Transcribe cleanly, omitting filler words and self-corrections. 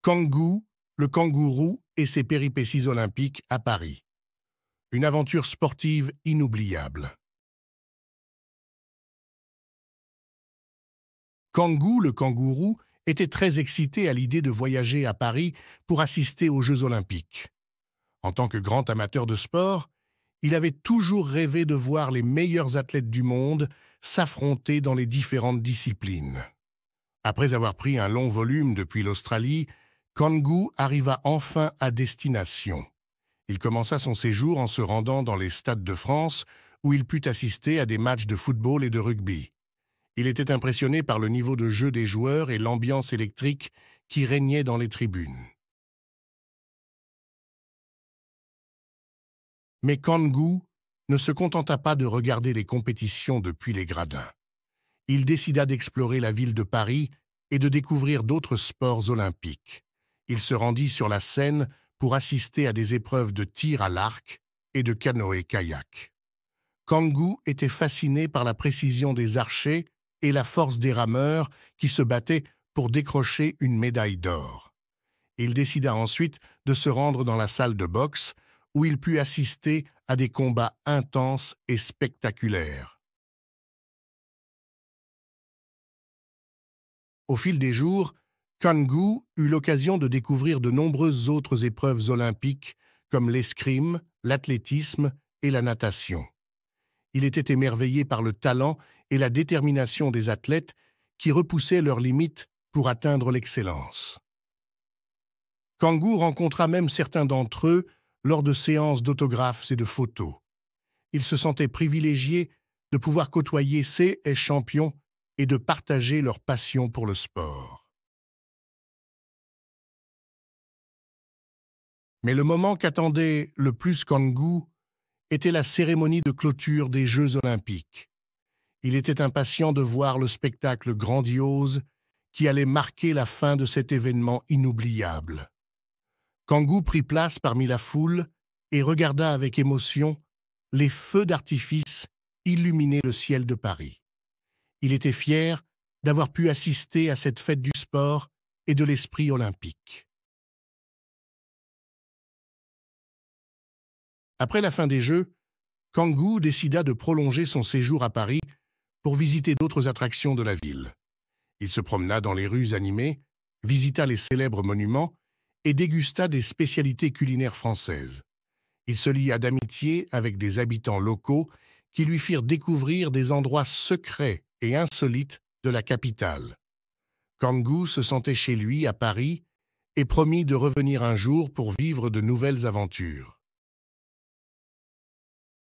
Kangoo, le kangourou et ses péripéties olympiques à Paris. Une aventure sportive inoubliable. Kangoo, le kangourou, était très excité à l'idée de voyager à Paris pour assister aux Jeux olympiques. En tant que grand amateur de sport, il avait toujours rêvé de voir les meilleurs athlètes du monde s'affronter dans les différentes disciplines. Après avoir pris un long volume depuis l'Australie, Kangoo arriva enfin à destination. Il commença son séjour en se rendant dans les stades de France où il put assister à des matchs de football et de rugby. Il était impressionné par le niveau de jeu des joueurs et l'ambiance électrique qui régnait dans les tribunes. Mais Kangoo ne se contenta pas de regarder les compétitions depuis les gradins. Il décida d'explorer la ville de Paris et de découvrir d'autres sports olympiques. Il se rendit sur la Seine pour assister à des épreuves de tir à l'arc et de canoë-kayak. Kangoo était fasciné par la précision des archers et la force des rameurs qui se battaient pour décrocher une médaille d'or. Il décida ensuite de se rendre dans la salle de boxe où il put assister à des combats intenses et spectaculaires. Au fil des jours, Kangoo eut l'occasion de découvrir de nombreuses autres épreuves olympiques comme l'escrime, l'athlétisme et la natation. Il était émerveillé par le talent et la détermination des athlètes qui repoussaient leurs limites pour atteindre l'excellence. Kangoo rencontra même certains d'entre eux lors de séances d'autographes et de photos. Il se sentait privilégié de pouvoir côtoyer ces champions et de partager leur passion pour le sport. Mais le moment qu'attendait le plus Kangoo était la cérémonie de clôture des Jeux olympiques. Il était impatient de voir le spectacle grandiose qui allait marquer la fin de cet événement inoubliable. Kangoo prit place parmi la foule et regarda avec émotion les feux d'artifice illuminer le ciel de Paris. Il était fier d'avoir pu assister à cette fête du sport et de l'esprit olympique. Après la fin des Jeux, Kangoo décida de prolonger son séjour à Paris pour visiter d'autres attractions de la ville. Il se promena dans les rues animées, visita les célèbres monuments et dégusta des spécialités culinaires françaises. Il se lia d'amitié avec des habitants locaux qui lui firent découvrir des endroits secrets et insolites de la capitale. Kangoo se sentait chez lui à Paris et promit de revenir un jour pour vivre de nouvelles aventures.